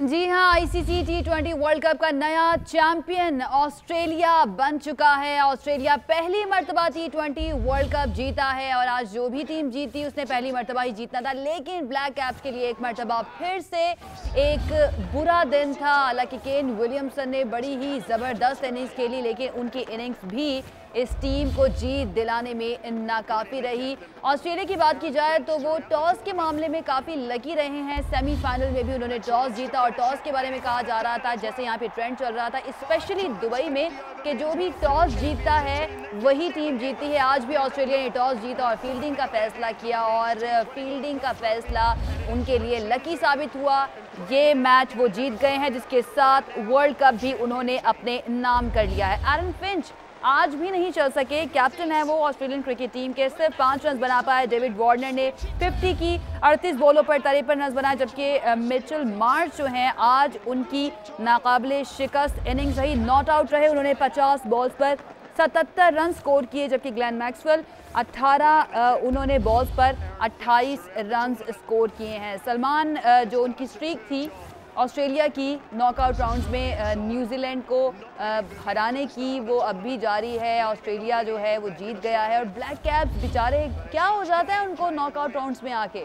जी हाँ, ICC T20 World cup का नया चैंपियन ऑस्ट्रेलिया बन चुका है। ऑस्ट्रेलिया पहली मर्तबा T20 वर्ल्ड कप जीता है और आज जो भी टीम जीती उसने पहली मर्तबा ही जीतना था, लेकिन ब्लैक कैप्स के लिए एक मर्तबा फिर से एक बुरा दिन था। हालांकि केन विलियमसन ने बड़ी ही ज़बरदस्त इनिंग्स खेली, लेकिन उनकी इनिंग्स भी इस टीम को जीत दिलाने में नाकाफी रही। ऑस्ट्रेलिया की बात की जाए तो वो टॉस के मामले में काफ़ी लकी रहे हैं। सेमीफाइनल में भी उन्होंने टॉस जीता और टॉस के बारे में कहा जा रहा था, जैसे यहाँ पे ट्रेंड चल रहा था स्पेशली दुबई में, कि जो भी टॉस जीतता है वही टीम जीती है। आज भी ऑस्ट्रेलिया ने टॉस जीता और फील्डिंग का फैसला किया और फील्डिंग का फैसला उनके लिए लकी साबित हुआ। ये मैच वो जीत गए हैं, जिसके साथ वर्ल्ड कप भी उन्होंने अपने नाम कर लिया है। एरन फिंच आज भी नहीं चल सके, कैप्टन है वो ऑस्ट्रेलियन क्रिकेट टीम के, सिर्फ 5 रन बना पाए। डेविड वार्नर ने 50 की 38 बॉलों पर 53 रन बनाए, जबकि मिचेल मार्श जो हैं आज उनकी नाकाबिले शिकस्त इनिंग्स रही, नॉट आउट रहे। उन्होंने 50 बॉल्स पर 77 रन स्कोर किए, जबकि ग्लेन मैक्सवेल 18 उन्होंने बॉल्स पर 28 रन स्कोर किए हैं। सलमान जो उनकी स्ट्रीक थी ऑस्ट्रेलिया की नॉकआउट राउंड्स में न्यूजीलैंड को हराने की, वो अब भी जारी है। ऑस्ट्रेलिया जो है वो जीत गया है और ब्लैक कैप्स बेचारे क्या हो जाता है उनको नॉकआउट राउंड्स में आके।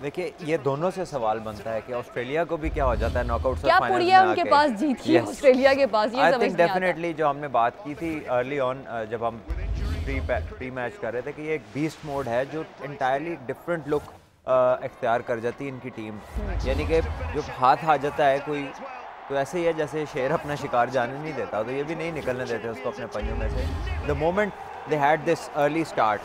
देखिए, ये दोनों से सवाल बनता है कि ऑस्ट्रेलिया को भी क्या हो जाता है नॉकआउट क्या पुड़िया उनके पास जीत की ऑस्ट्रेलिया के पास, ये समझ नहीं आता। डेफिनेटली जो हमने बात की थी अर्ली ऑन जब हम प्री मैच कर रहे थे कि ये एक बीस्ट मोड है जो इंटायरली डिफरेंट लुक इख्तियार कर जाती है इनकी टीम। यानी कि जब हाथ आ जाता है कोई तो ऐसे ही है जैसे शेर अपना शिकार जाने नहीं देता, तो ये भी नहीं निकलने देते उसको अपने पंजों में से। The moment they had this early start,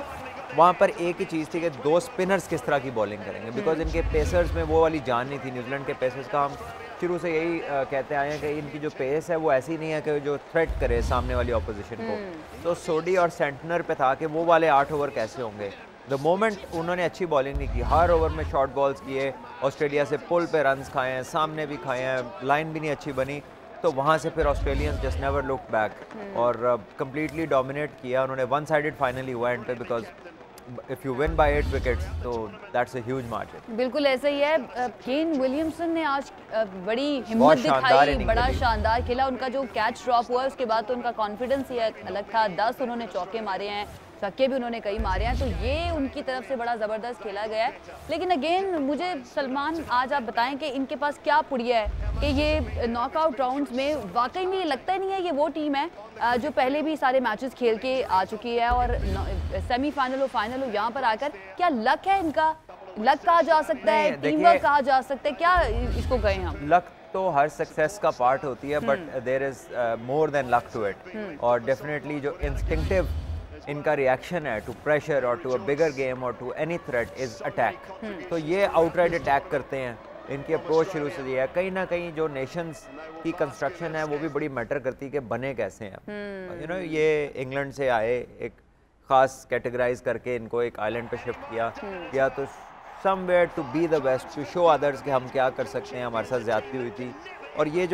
वहाँ पर एक ही चीज़ थी कि 2 स्पिनर्स किस तरह की बॉलिंग करेंगे, बिकॉज इनके पेसर्स में वो वाली जान नहीं थी। न्यूजीलैंड के पेसर्स का हम शुरू से यही कहते आए हैं कि इनकी जो पेस है वो ऐसी नहीं है कि जो थ्रेट करे सामने वाली ऑपोजिशन को। तो सोडी और सेंटनर पे था कि वो वाले 8 ओवर कैसे होंगे। द मोमेंट उन्होंने अच्छी बॉलिंग नहीं की, हर ओवर में शॉर्ट बॉल्स किए, ऑस्ट्रेलिया से पुल पे रन्स खाए हैं, सामने भी खाए हैं, लाइन भी नहीं अच्छी बनी, तो वहाँ से फिर Australians just never look back और कंप्लीटली डोमिनेट किया उन्होंने। वन साइडेड फाइनली हुआ एंड पे, because if you win bye 8 wickets तो दैट्स अ ह्यूज मार्जिन। बिल्कुल ऐसा ही है। केन विलियमसन ने आज बड़ी हिम्मत दिखाई, बड़ा शानदार खेला। उनका जो कैच ड्रॉप हुआ उसके बाद तो उनका कॉन्फिडेंस ही अलग था। 10 उन्होंने चौके मारे हैं, छक्के भी उन्होंने कई मारे हैं, तो ये उनकी तरफ से बड़ा ज़बरदस्त खेला गया है। लेकिन अगेन मुझे सलमान आज आप बताएं कि इनके पास क्या पुड़िया है कि ये नॉकआउट राउंड्स में वाकई में लगता ही नहीं है ये वो टीम है जो पहले भी सारे मैचेस खेल के आ चुकी है और सेमीफाइनल और फाइनल हो यहाँ पर आकर, क्या लक है इनका? लक कहा जा सकता है, टीम वर्क कहा जा सकता है, क्या इसको गए हम? लक तो हर सक्सेस का पार्ट होती है, but there is more than luck to it. और डेफिनेटली जो इंस्टिंक्टिव इनका रिएक्शन है टू प्रेशर और टू अ बिगर गेम और to any threat is attack. तो ये आउटराइट अटैक करते हैं, इनकी अप्रोच शुरू से ये है। कहीं ना कहीं जो नेशंस की कंस्ट्रक्शन है वो भी बड़ी मैटर करती है कि बने कैसे हैं। यू नो, ये इंग्लैंड से आए, एक ख़ास कैटेगराइज करके इनको एक आइलैंड पे शिफ्ट किया तो somewhere to be the best, to show others कि हम क्या कर सकते हैं। हमारे साथ ज़्यादती हुई थी और ये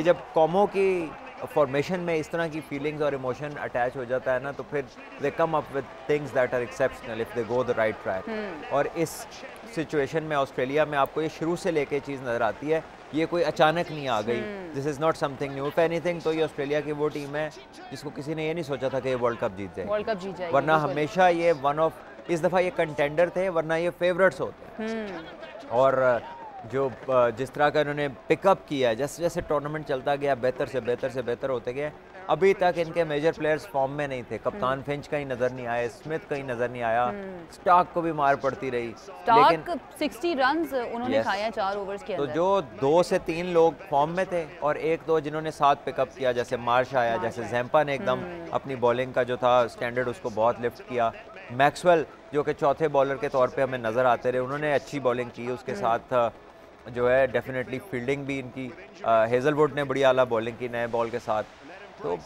जब कौमों की फॉर्मेशन में इस तरह की फीलिंग्स और इमोशन अटैच हो जाता है ना, तो फिर they come up with things that are exceptional if they go the right track. और इस सिचुएशन में ऑस्ट्रेलिया में आपको ये शुरू से लेके चीज़ नज़र आती है, ये कोई अचानक नहीं आ गई। This is not something new. If anything तो ये ऑस्ट्रेलिया की वो टीम है जिसको किसी ने ये नहीं सोचा था कि ये वर्ल्ड कप जीत जाए, वरना हमेशा ये इस दफ़ा ये कंटेंडर थे, वरना ये फेवरेट्स होते। और जो जिस तरह का इन्होंने पिकअप किया है, जैसे जैसे टूर्नामेंट चलता गया बेहतर से बेहतर होते गए। अभी तक इनके मेजर प्लेयर्स फॉर्म में नहीं थे। कप्तान फिंच कहीं नज़र नहीं आया, स्मिथ कहीं नज़र नहीं आया, स्टार्क को भी मार पड़ती रही, लेकिन 60 रन उन्होंने खाया 4 ओवर्स के अंदर। तो जो 2 से 3 लोग फॉर्म में थे और 1-2 जिन्होंने साथ पिकअप किया, जैसे मार्श आया, जैसे ज़ैम्पा ने एकदम अपनी बॉलिंग का जो था स्टैंडर्ड उसको बहुत लिफ्ट किया। मैक्सवेल जो कि चौथे बॉलर के तौर पे हमें नज़र आते रहे, उन्होंने अच्छी बॉलिंग की। उसके साथ जो है डेफिनेटली फील्डिंग भी इनकी, हेजलवुड ने बड़ी आला बॉलिंग की नए बॉल के साथ। तो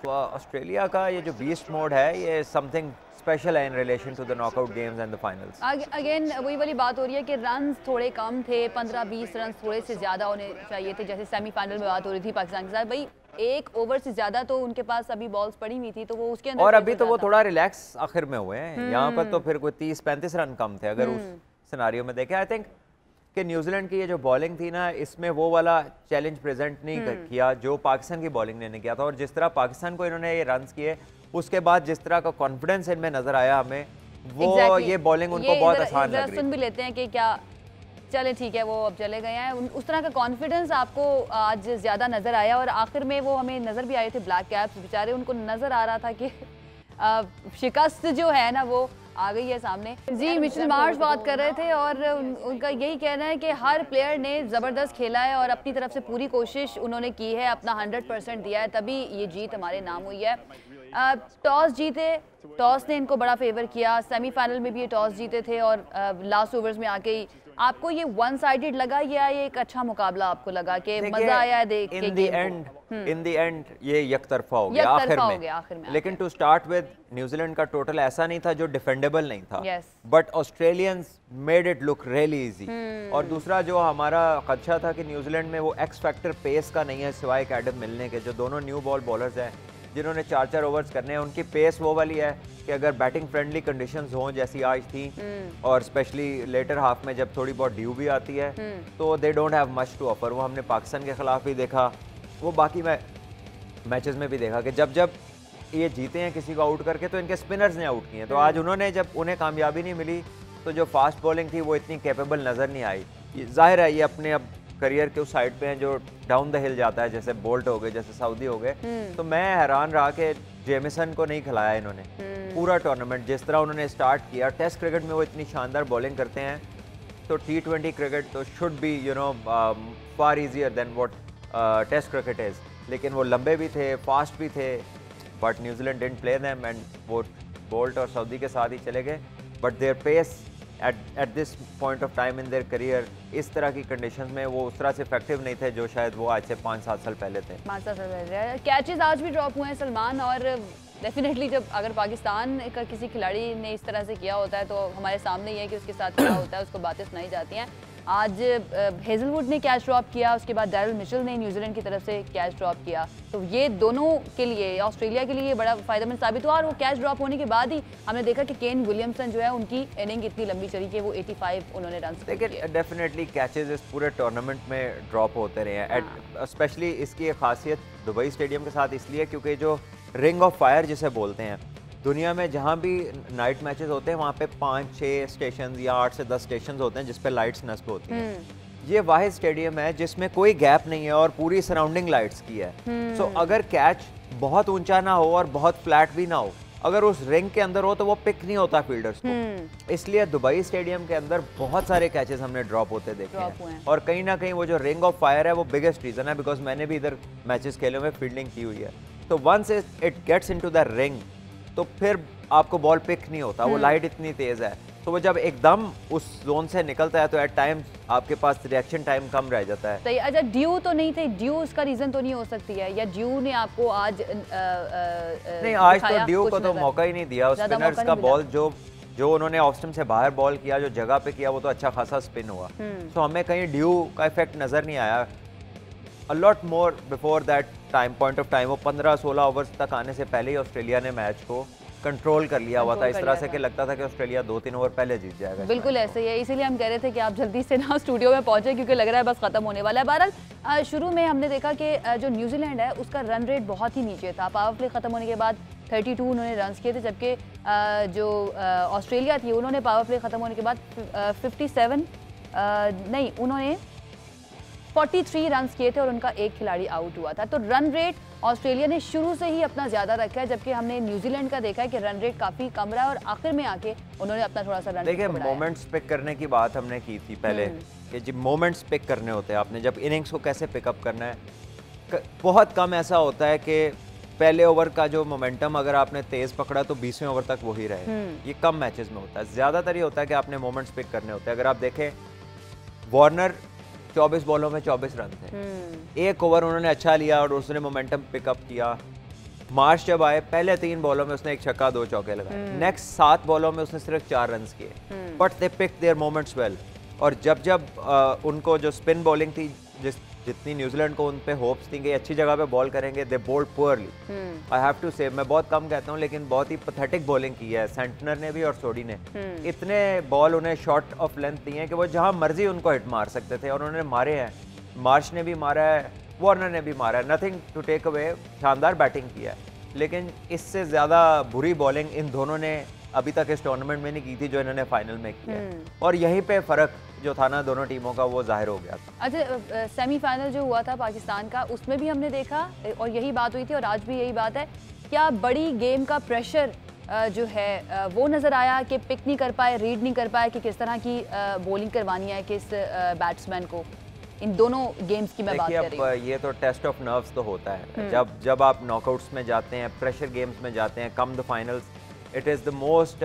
ऑस्ट्रेलिया का ये जो बीस्ट मोड है ये समथिंग स्पेशल है in relation to the knockout games and the finals. Again वही वाली बात हो रही है कि रन्स थोड़े कम थे, 15-20 रन थोड़े से ज़्यादा होने चाहिए थे। जैसे सेमीफाइनल में बात हो रही थी पाकिस्तान के साथ, भाई 1 ओवर से ज़्यादा तो उनके पास अभी बॉल्स पड़ी हुई थी, तो वो उसके अंदर। और अभी तो वो थोड़ा रिलैक्स आखिर में हुए हैं, यहाँ पर तो फिर कोई 30-35 रन कम थे अगर उस सिनारियो में देखें। आई थिंक कि न्यूजीलैंड की ये जो बॉलिंग थी ना, इसमें वो वाला चैलेंज प्रेजेंट नहीं किया जो पाकिस्तान की बॉलिंग ने नहीं किया था। और जिस तरह पाकिस्तान को इन्होंने ये रन्स किए, उसके बाद जिस तरह का कॉन्फिडेंस इनमें नजर आया हमें, वो ये बॉलिंग उनको बहुत आसान लग रही। सुन भी लेते हैं कि क्या चले, ठीक है, वो अब चले गए हैं। उस तरह का कॉन्फिडेंस आपको आज ज़्यादा नज़र आया। और आखिर में वो हमें नज़र भी आए थे, ब्लैक कैप्स बेचारे, उनको नज़र आ रहा था कि शिकस्त जो है ना वो आ गई है सामने। जी, मिचेल मार्श बात कर रहे थे और उनका यही कहना है कि हर प्लेयर ने ज़बरदस्त खेला है और अपनी तरफ से पूरी कोशिश उन्होंने की है, अपना 100% दिया है, तभी ये जीत हमारे नाम हुई है। टॉस जीते, टॉस ने इनको बड़ा फेवर किया, सेमीफाइनल में भी ये टॉस जीते थे और लास्ट ओवर्स में आके ही आपको ये वन साइडेड लगा या ये एक अच्छा मुकाबला आपको लगा कि मजा आया देख के? इन द एंड ये यकतरफा हो गया आखिर में। लेकिन टू स्टार्ट विद न्यूजीलैंड का टोटल ऐसा नहीं था जो डिफेंडेबल नहीं था, but Australians made it look really easy. और दूसरा जो हमारा खदशा था कि न्यूजीलैंड में वो एक्स फैक्टर पेस का नहीं है, सिवाय एडम मिलने के, जो दोनों न्यू बॉल बॉलर्स हैं जिन्होंने 4-4 ओवर्स करने हैं, उनकी पेस वो वाली है कि अगर बैटिंग फ्रेंडली कंडीशंस हों जैसी आज थी, और स्पेशली लेटर हाफ में जब थोड़ी बहुत ड्यू भी आती है, तो they don't have much to offer. वो हमने पाकिस्तान के खिलाफ भी देखा, वो बाकी मैचेस में भी देखा कि जब जब ये जीते हैं किसी को आउट करके तो इनके स्पिनर्स ने आउट किए हैं। तो आज उन्होंने जब उन्हें कामयाबी नहीं मिली तो जो फास्ट बॉलिंग थी वो इतनी कैपेबल नज़र नहीं आई। जाहिर है ये अपने अब करियर के उस साइड पे हैं जो डाउन द हिल जाता है, जैसे बोल्ट हो गए, जैसे सऊदी हो गए। तो मैं हैरान रहा कि जेमिसन को नहीं खिलाया इन्होंने पूरा टूर्नामेंट। जिस तरह उन्होंने स्टार्ट किया, टेस्ट क्रिकेट में वो इतनी शानदार बॉलिंग करते हैं, तो T20 क्रिकेट तो should be far easier than what test cricket is. लेकिन वो लंबे भी थे, फास्ट भी थे, but New Zealand didn't play them and वो बोल्ट और सऊदी के साथ ही चले गए। But there pace at this point of time in their career, इस तरह की कंडीशंस में वो उस तरह से इफेक्टिव नहीं थे जो शायद वो आज से 5-7 साल पहले थे। 5-7 साल पहले कैचेस आज भी ड्रॉप हुए हैं सलमान, और डेफिनेटली जब अगर पाकिस्तान का किसी खिलाड़ी ने इस तरह से किया होता है तो हमारे सामने ये है कि उसके साथ क्या होता है, उसको बातें सुनाई जाती हैं। आज हेजलवुड ने कैच ड्रॉप किया, उसके बाद डैरिल मिचेल ने न्यूजीलैंड की तरफ से कैच ड्रॉप किया, तो ये दोनों के लिए, ऑस्ट्रेलिया के लिए बड़ा फायदेमंद साबित हुआ। और वो कैच ड्रॉप होने के बाद ही हमने देखा कि केन विलियमसन जो है उनकी इनिंग इतनी लंबी चली कि वो 85 उन्होंने रन किए। डेफिनेटली कैचेस इस पूरे टूर्नामेंट में ड्रॉप होते रहे हैं। स्पेशली इसकी एक खासियत दुबई स्टेडियम के साथ इसलिए क्योंकि जो रिंग ऑफ फायर जिसे बोलते हैं, दुनिया में जहाँ भी नाइट मैचेस होते हैं वहाँ पे 5-6 स्टेशन या 8 से 10 स्टेशन होते हैं जिस पे लाइट्स नस्ब होती हैं। ये वाहिद स्टेडियम है जिसमें कोई गैप नहीं है और पूरी सराउंडिंग लाइट्स की है। सो अगर कैच बहुत ऊंचा ना हो और बहुत फ्लैट भी ना हो, अगर उस रिंग के अंदर हो तो वो पिक नहीं होता फील्डर्स को। इसलिए दुबई स्टेडियम के अंदर बहुत सारे कैचेस हमने ड्रॉप होते देखे हैं। और कहीं ना कहीं वो जो रिंग ऑफ फायर है वो बिगेस्ट रीजन है, बिकॉज मैंने भी इधर मैचेस खेले हुए, फील्डिंग की हुई है। तो once it gets into the ring तो फिर आपको बॉल पिक नहीं होता, वो लाइट इतनी तेज है। तो वो जब एकदम उस जोन से निकलता है तो एट टाइम्स आपके पास रिएक्शन टाइम कम रह जाता है। अच्छा, ड्यू तो नहीं थे, ड्यू उसका रीजन तो नहीं हो सकती है, या ड्यू ने आपको आज नहीं, आज तो ड्यू को तो मौका ही नहीं दिया। स्पिनर्स का बॉल जो उन्होंने ऑफ स्टंप से बाहर बॉल किया, जो जगह पे किया, वो तो अच्छा खासा स्पिन हुआ। तो हमें कहीं ड्यू का इफेक्ट नजर नहीं आया। A lot more before that time point of time, वो 15-16 ओवर्स तक आने से पहले ही ऑस्ट्रेलिया ने मैच को कंट्रोल कर लिया हुआ था। इस तरह से कि लगता था कि ऑस्ट्रेलिया 2-3 ओवर पहले जीत जाएगा। बिल्कुल ऐसे ही है, इसीलिए हम कह रहे थे कि आप जल्दी से ना स्टूडियो में पहुंचे क्योंकि लग रहा है बस खत्म होने वाला है। बहरहाल शुरू में हमने देखा कि जो न्यूजीलैंड है उसका रन रेट बहुत ही नीचे था। पावर प्ले खत्म होने के बाद 32 उन्होंने रन किए थे, जबकि जो ऑस्ट्रेलिया थी उन्होंने पावर प्ले खत्म होने के बाद 57 नहीं, उन्होंने 43 रन किए थे और उनका एक खिलाड़ी आउट हुआ था। तो रन रेट ऑस्ट्रेलिया ने शुरू से ही अपना ज़्यादा रखा है, जबकि हमने न्यूजीलैंड का देखा है कि रन रेट काफ़ी कम रहा है और आखिर में आके उन्होंने अपना थोड़ा सा रन। देखिए, मोमेंट्स पिक करने की बात हमने की थी पहले कि जब मोमेंट्स पिक करने होते हैं आपने, जब इनिंग्स को कैसे पिकअप करना है। बहुत कम ऐसा होता है कि पहले ओवर का जो मोमेंटम अगर आपने तेज़ पकड़ा तो 20वें ओवर तक वही रहे। ये कम मैचेस में होता है। ज़्यादातर ये होता है कि आपने मोमेंट्स पिक करने होते हैं। अगर आप देखें, वार्नर 24 बॉलों में 24 रन थे, एक ओवर उन्होंने अच्छा लिया और उसने मोमेंटम पिकअप किया। मार्श जब आए, पहले 3 बॉलों में उसने 1 छक्का 2 चौके लगाए, नेक्स्ट 7 बॉलों में उसने सिर्फ 4 रन किए, but they pick their moments well. और जब जब उनको जो स्पिन बॉलिंग थी, जितनी न्यूजीलैंड को उन पे होप्स थी कि अच्छी जगह पे बॉल करेंगे, they bowled poorly. I have to say, मैं बहुत कम कहता हूँ लेकिन बहुत ही पैथेटिक बॉलिंग की है सेंटनर ने भी और सोडी ने। इतने बॉल उन्हें शॉर्ट ऑफ लेंथ दिए हैं कि वो जहाँ मर्जी उनको हिट मार सकते थे और उन्होंने मारे हैं। मार्श ने भी मारा है, वार्नर ने भी मारा है, नथिंग टू टेक अवे, शानदार बैटिंग किया है। लेकिन इससे ज़्यादा बुरी बॉलिंग इन दोनों ने अभी तक इस टूर्नामेंट में नहीं की थी जो इन्होंने फाइनल में किया, और यहीं पे फ़र्क जो था ना दोनों टीमों का वो जाहिर हो गया था। अच्छा, सेमीफाइनल जो हुआ था पाकिस्तान का, उसमें भी हमने देखा और यही बात हुई थी और आज भी यही बात है, क्या बड़ी गेम का प्रेशर जो है वो नज़र आया कि पिक नहीं कर पाए, रीड नहीं कर पाए कि किस तरह की बॉलिंग करवानी है किस बैट्समैन को, इन दोनों गेम्स की मैं बात कर रही हूँ। ये तो टेस्ट ऑफ नर्व्स तो होता है, जब आप नॉकआउट्स में जाते हैं, प्रेशर गेम्स में जाते हैं, come the finals, it is the most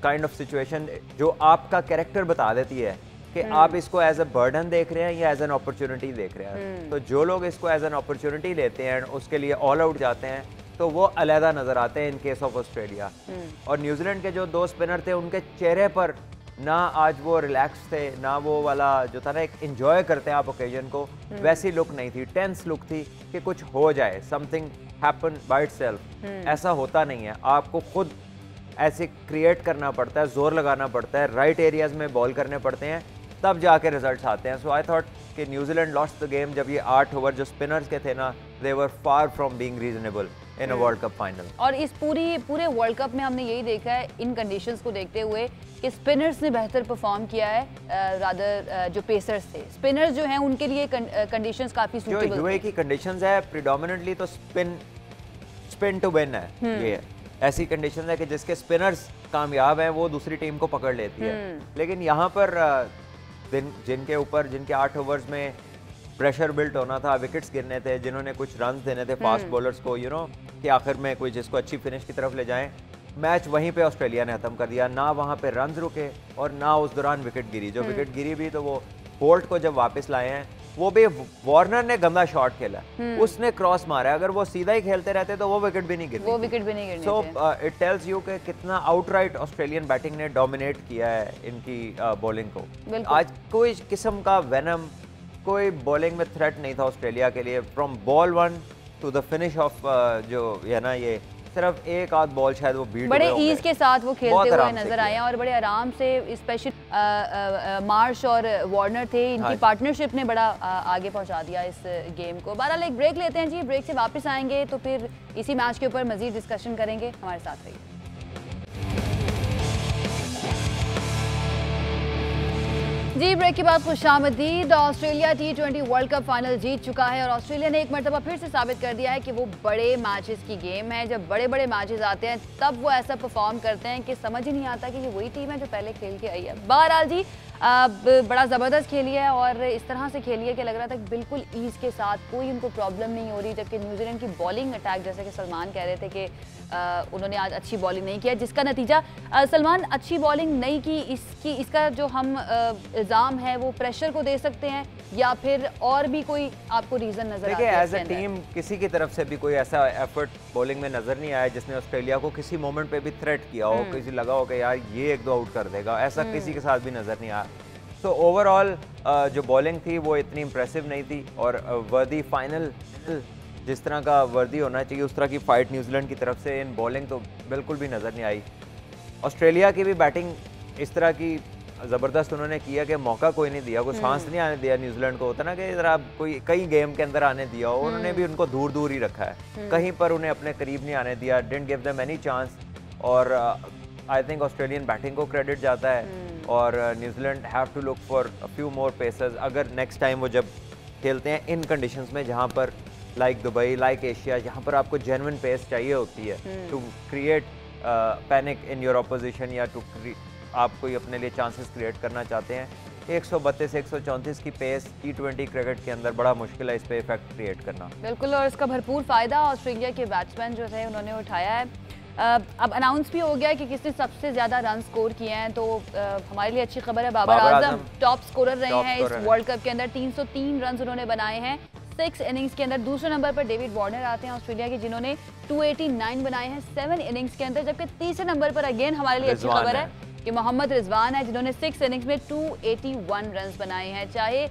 kind of situation जो आपका कैरेक्टर बता देती है कि आप इसको एज अ बर्डन देख रहे हैं या एज एन अपॉर्चुनिटी देख रहे हैं। तो जो लोग इसको एज एन अपॉर्चुनिटी लेते हैं, उसके लिए ऑल आउट जाते हैं, तो वो अलहदा नजर आते हैं इन केस ऑफ ऑस्ट्रेलिया। और न्यूजीलैंड के जो दो स्पिनर थे, उनके चेहरे पर ना आज वो रिलैक्स थे, ना वो वाला जो था ना एक एंजॉय करते हैं आप ओकेजन को, वैसी लुक नहीं थी, टेंस लुक थी कि कुछ हो जाए, समथिंग हैपन बाय इटसेल्फ। ऐसा होता नहीं है, आपको खुद ऐसे क्रिएट करना पड़ता है, जोर लगाना पड़ता है, राइट एरियाज में बॉल करने पड़ते हैं, तब जाके रिजल्ट्स आते हैं। सो आई थॉट कि न्यूजीलैंड लॉस्ट द गेम जब ये 8 ओवर जो स्पिनर्स के थे ना, they were far from being reasonable in a world cup final. और इस पूरे वर्ल्ड कप में हमने यही देखा है, इन कंडीशंस को देखते हुए, कि स्पिनर्स ने बेहतर परफॉर्म किया है, रादर जो पेसर्स थे। स्पिनर्स जो हैं उनके लिए कंडीशंस काफी सूटेबल जो यूए की कंडीशंस है प्रीडोमिनेंटली तो स्पिन टू विन है। ये ऐसी कंडीशन है कि जिसके स्पिनर्स कामयाब हैं वो दूसरी टीम को पकड़ लेती है। लेकिन यहाँ पर जिनके 8 ओवर्स में प्रेशर बिल्ट होना था, विकेट्स गिरने थे, जिन्होंने कुछ रन देने थे फास्ट बॉलर्स को, कि आखिर में कोई जिसको अच्छी फिनिश की तरफ ले जाएं, मैच वहीं पे ऑस्ट्रेलिया ने खत्म कर दिया। ना वहाँ पे रन रुके और ना उस दौरान विकेट गिरी। जो विकेट गिरी भी तो वो बोल्ट को जब वापस लाए हैं, वो भी वार्नर ने गंदा शॉट खेला, उसने क्रॉस मारा, अगर वो सीधा ही खेलते रहते तो वो विकेट भी नहीं गिरती। सो इट टेल्स यू कि कितना आउटराइट ऑस्ट्रेलियन बैटिंग ने डोमिनेट किया है इनकी बॉलिंग को। आज कोई किस्म का वेनम, कोई बॉलिंग में थ्रेट नहीं था ऑस्ट्रेलिया के लिए, from ball 1 to the finish off जो है ना, ये सिर्फ एक आध बॉल शायद वो बीट बड़े ईज के साथ वो खेलते हुए नजर आए हैं और बड़े आराम से, स्पेशली मार्श और वार्नर थे, इनकी पार्टनरशिप ने बड़ा आगे पहुंचा दिया इस गेम को। बहरहाल एक ब्रेक लेते हैं जी, ब्रेक से वापस आएंगे तो फिर इसी मैच के ऊपर मजीद डिस्कशन करेंगे। हमारे साथ रहिए। जी ब्रेक के बाद खुशामदीद। Australia T20 World cup final जीत चुका है और ऑस्ट्रेलिया ने एक मरतबा फिर से साबित कर दिया है कि वो बड़े मैचेस की गेम है। जब बड़े बड़े मैचेस आते हैं तब वो ऐसा परफॉर्म करते हैं कि समझ ही नहीं आता कि ये वही टीम है जो पहले खेल के आई है। बहरहाल जी बड़ा ज़बरदस्त खेली है और इस तरह से खेली है कि लग रहा था कि बिल्कुल ईज के साथ, कोई उनको प्रॉब्लम नहीं हो रही। जबकि न्यूजीलैंड की बॉलिंग अटैक, जैसे कि सलमान कह रहे थे कि उन्होंने आज अच्छी बॉलिंग नहीं किया, जिसका नतीजा सलमान अच्छी बॉलिंग नहीं की, इसका जो हम इल्ज़ाम है वो प्रेशर को दे सकते हैं या फिर और भी कोई आपको रीज़न नजर आता है? एज ए टीम किसी की तरफ से भी कोई ऐसा एफर्ट बॉलिंग में नजर नहीं आया जिसने ऑस्ट्रेलिया को किसी मोमेंट पे भी थ्रेट किया हो, किसी लगा हो कि यार ये 1-2 आउट कर देगा, ऐसा किसी के साथ भी नजर नहीं आया। तो ओवरऑल जो बॉलिंग थी वो इतनी इंप्रेसिव नहीं थी और वर्दी फाइनल जिस तरह का वर्दी होना चाहिए उस तरह की फाइट न्यूजीलैंड की तरफ से इन बॉलिंग तो बिल्कुल भी नज़र नहीं आई। ऑस्ट्रेलिया की भी बैटिंग इस तरह की ज़बरदस्त उन्होंने किया कि मौका कोई नहीं दिया, कोई सांस नहीं आने दिया न्यूजीलैंड को। होता ना कि ज़रा कोई कई गेम के अंदर आने दिया हो, उन्होंने भी उनको दूर दूर ही रखा है, कहीं पर उन्हें अपने करीब नहीं आने दिया, didn't give them any chance. और आई थिंक ऑस्ट्रेलियन बैटिंग को क्रेडिट जाता है और New Zealand have to look for a few more pacers. अगर नेक्स्ट टाइम वो जब खेलते हैं इन कंडीशंस में जहाँ पर लाइक दुबई, लाइक एशिया, जहाँ पर आपको जेन्युइन पेस चाहिए होती है to create panic in your opposition या टू आप कोई अपने लिए चांसेस क्रिएट करना चाहते हैं, 132-134 की पेस T20 क्रिकेट के अंदर बड़ा मुश्किल है इस पे इफेक्ट क्रिएट करना। बिल्कुल, और इसका भरपूर फ़ायदा ऑस्ट्रेलिया के बैट्समैन जो थे उन्होंने उठाया है। अब अनाउंस भी हो गया कि किसने सबसे ज़्यादा रन स्कोर किए हैं, तो हमारे लिए अच्छी खबर है, बाबर आजम टॉप स्कोरर रहे हैं इस वर्ल्ड कप के अंदर। 303 रन उन्होंने बनाए हैं 6 इनिंग्स के अंदर। दूसरे नंबर पर डेविड वार्नर आते हैं ऑस्ट्रेलिया के, जिन्होंने 289 बनाए हैं 7 इनिंग्स के अंदर। जबकि तीसरे नंबर पर अगेन हमारे लिए अच्छी खबर है कि मोहम्मद रिजवान है जिन्होंने 6 इनिंग्स में 281 रन बनाए हैं। चाहे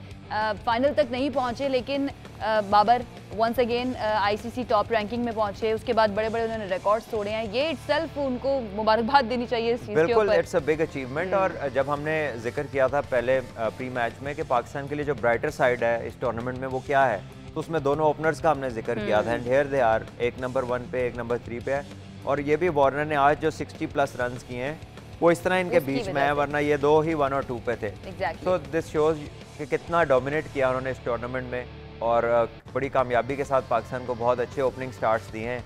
फाइनल तक नहीं पहुंचे, लेकिन Babar once again ICC top ranking में पहुंचे, उसके बाद बड़े बड़े उन्होंने रिकॉर्ड्स तोड़े हैं। ये इटसेल्फ उनको मुबारकबाद देनी चाहिए इस चीज़ के ऊपर। बिल्कुल, इट्स अ बिग अचीवमेंट। और जब हमने जिक्र किया था पहले प्री मैच में कि पाकिस्तान के लिए जो ब्राइटर साइड है इस टूर्नामेंट में वो क्या है, तो उसमें दोनों ओपनर्स का हमने जिक्र किया था। एंड हियर दे आर, एक नंबर 1 पे, एक नंबर 3 पे है। और ये भी वार्नर ने आज जो 60+ रन किए हैं वो इस तरह इनके बीच में है, वरना ये 2 ही 1 और 2 पे थे। तो दिस शोज कि कितना डोमिनेट किया उन्होंने इस टूर्नामेंट में, और बड़ी कामयाबी के साथ पाकिस्तान को बहुत अच्छे ओपनिंग स्टार्ट्स दिए हैं।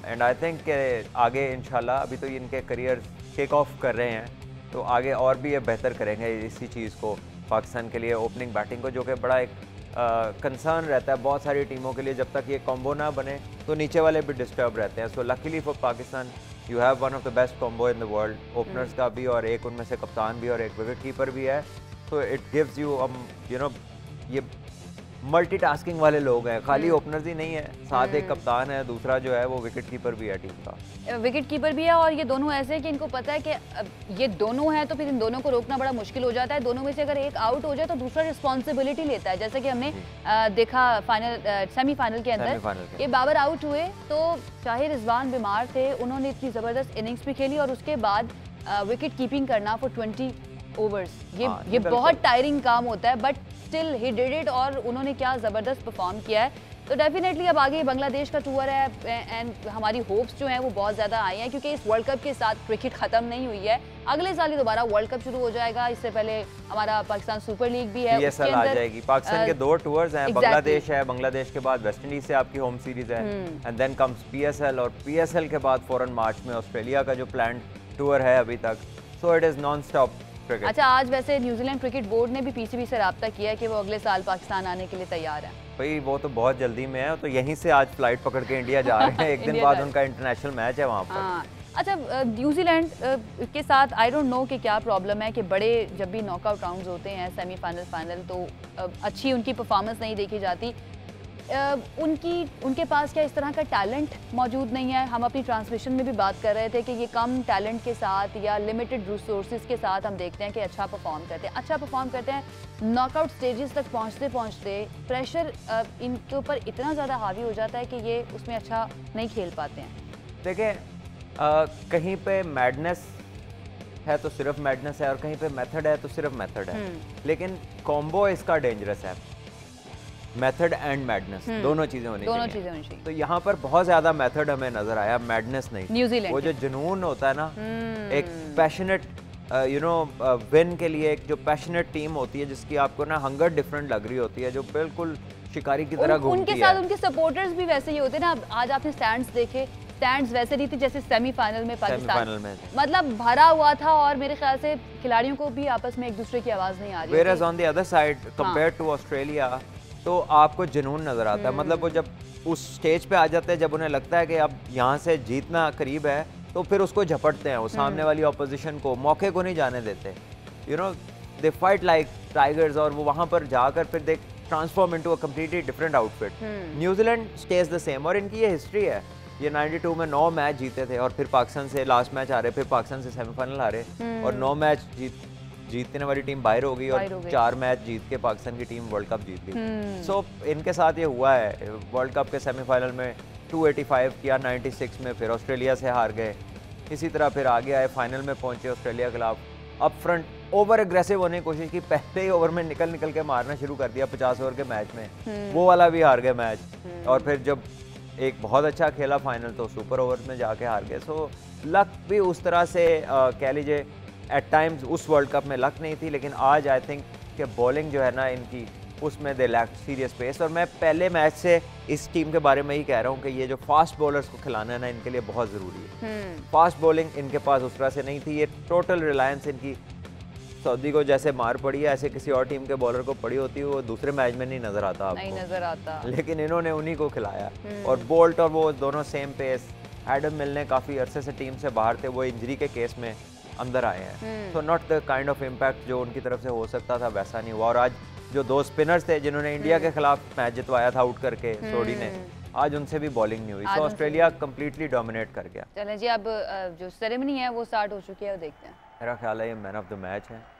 एंड आई थिंक आगे इंशाल्लाह, अभी तो इनके करियर टेक ऑफ कर रहे हैं, तो आगे और भी ये बेहतर करेंगे इसी चीज़ को, पाकिस्तान के लिए ओपनिंग बैटिंग को, जो कि बड़ा एक कंसर्न रहता है बहुत सारी टीमों के लिए। जब तक ये कॉम्बो ना बने तो नीचे वाले भी डिस्टर्ब रहते हैं। So luckily for Pakistan you have one of the best combo in the world, openers का भी, और एक उनमें से कप्तान भी और एक विकेट कीपर भी है। So it gives you you know, ये मल्टीटास्किंग वाले लोग हैं, खाली ओपनर्स ही नहीं है, साथ एक कप्तान है, दूसरा जो है वो विकेट कीपर भी है टीम का। विकेट कीपर भी है, और ये दोनों ऐसे हैं कि इनको पता है कि ये दोनों हैं तो फिर इन दोनों को रोकना बड़ा मुश्किल हो जाता है। दोनों में से अगर एक आउट हो जाए तो दूसरा रिस्पॉन्सिबिलिटी लेता है, जैसे कि हमने देखा सेमीफाइनल के अंदर ये बाबर आउट हुए तो चाहे रिजवान बीमार थे, उन्होंने इतनी ज़बरदस्त इनिंग्स भी खेली और उसके बाद विकेट कीपिंग करना फॉर 20 ओवर्स, ये बहुत टायरिंग काम होता है, but still he did it, और उन्होंने क्या ज़बरदस्त परफॉर्म किया है। तो डेफिनेटली अब आगे बांग्लादेश का टूर है, एंड हमारी होप्स जो हैं वो बहुत ज़्यादा आई हैं, क्योंकि इस वर्ल्ड कप के साथ क्रिकेट ख़त्म नहीं हुई है। अगले साल ही दोबारा वर्ल्ड कप शुरू हो जाएगा, इससे पहले हमारा पाकिस्तान सुपर लीग भी है, PSL आ जाएगी। पाकिस्तान के 2 टूर्स हैं, बांग्लादेश है, बांग्लादेश के बाद वेस्ट इंडीज से आपकी होम सीरीज है, एंड देन कम्स PSL, और PSL के बाद फौरन मार्च में ऑस्ट्रेलिया का जो प्लान टूर है अभी तक। So it is non stop cricket. अच्छा, आज वैसे न्यूजीलैंड क्रिकेट बोर्ड ने भी PCB से रब्ता किया है कि वो अगले साल पाकिस्तान आने के लिए तैयार है। भाई वो तो बहुत जल्दी में है, तो यहीं से आज फ्लाइट पकड़ के इंडिया जा रहे हैं। एक दिन बाद उनका इंटरनेशनल मैच है वहाँ पर। अच्छा, न्यूजीलैंड के साथ आई डोंट नो कि क्या प्रॉब्लम है कि बड़े जब भी नॉकआउट राउंड्स होते हैं, सेमीफाइनल, फाइनल, तो अच्छी उनकी परफॉर्मेंस नहीं देखी जाती। उनके पास क्या इस तरह का टैलेंट मौजूद नहीं है? हम अपनी ट्रांसमिशन में भी बात कर रहे थे कि ये कम टैलेंट के साथ या लिमिटेड रिसोर्सेज के साथ हम देखते हैं कि अच्छा परफॉर्म करते हैं, नॉकआउट स्टेजेस तक पहुंचते प्रेशर इनके ऊपर इतना ज़्यादा हावी हो जाता है कि ये उसमें अच्छा नहीं खेल पाते हैं। देखिए, कहीं पे मैडनेस है तो सिर्फ मैडनेस है, और कहीं पे मेथड है तो सिर्फ मेथड है, लेकिन कॉम्बो इसका डेंजरस है, मेथड एंड मैडनेस, दोनों चीजें होनी चाहिए। तो यहाँ पर बहुत ज्यादा मेथड हमें नजर आया, मैडनेस नहीं। न्यूजीलैंड वो जो जुनून होता है ना, एक पैशनेट यू नो विन के लिए, एक जो पैशनेट टीम होती है जिसकी आपको ना हंगर डिफरेंट लग रही होती है, जो बिल्कुल शिकारी की तरह घूमती है। उनके साथ उनके सपोर्टर्स भी वैसे ही होते हैं ना। आज आपने स्टैंड्स देखे, स्टैंड्स वैसे नहीं थी जैसे सेमीफाइनल में पाकिस्तान में मतलब भरा हुआ था, और मेरे ख्याल से खिलाड़ियों को भी आपस में एक दूसरे की आवाज नहीं आ रही। Whereas on the other side compared to Australia, तो आपको जुनून नजर आता है। मतलब वो जब उस स्टेज पे आ जाते हैं, जब उन्हें लगता है कि अब यहाँ से जीतना करीब है, तो फिर उसको झपटते हैं, वो सामने वाली ऑपोजिशन को मौके को नहीं जाने देते। You know, they fight like tigers, और वो वहाँ पर जाकर फिर they transform into a completely different outfit. New Zealand stage the same, और इनकी ये हिस्ट्री है, ये 92 में 9 मैच जीते थे, और फिर पाकिस्तान से लास्ट मैच आ रहे, फिर पाकिस्तान से सेमीफाइनल आ रहे, और 9 मैच जीतने वाली टीम बाहर हो गई, और 4 मैच जीत के पाकिस्तान की टीम वर्ल्ड कप जीत गई। सो इनके साथ ये हुआ है। वर्ल्ड कप के सेमीफाइनल में 285 किया, 96 में फिर ऑस्ट्रेलिया से हार गए, इसी तरह फिर आगे आए, फाइनल में पहुंचे ऑस्ट्रेलिया के खिलाफ, अप फ्रंट ओवर एग्रेसिव होने की कोशिश की, पहले ही ओवर में निकल के मारना शुरू कर दिया 50 ओवर के मैच में, वो वाला भी हार गए मैच, और फिर जब एक बहुत अच्छा खेला फाइनल तो सुपर ओवर में जाके हार गए। सो लक भी उस तरह से कह लीजिए एट टाइम्स उस वर्ल्ड कप में लक नहीं थी, लेकिन आज आई थिंक कि बॉलिंग जो है ना इनकी, उसमें दे लैक सीरियस पेस। और मैं पहले मैच से इस टीम के बारे में ही कह रहा हूँ कि ये जो फास्ट बॉलर्स को खिलाना है ना, इनके लिए बहुत ज़रूरी है। फास्ट बॉलिंग इनके पास उस तरह से नहीं थी, ये टोटल रिलायंस इनकी सऊदी को जैसे मार पड़ी है, ऐसे किसी और टीम के बॉलर को पड़ी होती है, वो दूसरे मैच में नहीं नजर आता आपको, नहीं नजर आता, लेकिन इन्होंने उन्हीं को खिलाया। और बोल्ट और वो दोनों सेम पेस। एडम मिल ने काफ़ी अरसे से टीम से बाहर थे, वो इंजरी के केस में अंदर आए हैं, तो not the kind of impact जो उनकी तरफ से हो सकता था वैसा नहीं हुआ। और आज जो 2 स्पिनर्स थे जिन्होंने इंडिया के खिलाफ मैच जितवाया था आउट करके, सोडी ने, आज उनसे भी बॉलिंग नहीं हुई, तो ऑस्ट्रेलिया कंप्लीटली डोमिनेट कर गया। चलें जी, अब जो सेरेमनी है वो स्टार्ट हो चुकी है, वो देखते हैं। मेरा ख्याल है ये मैन ऑफ द मैच है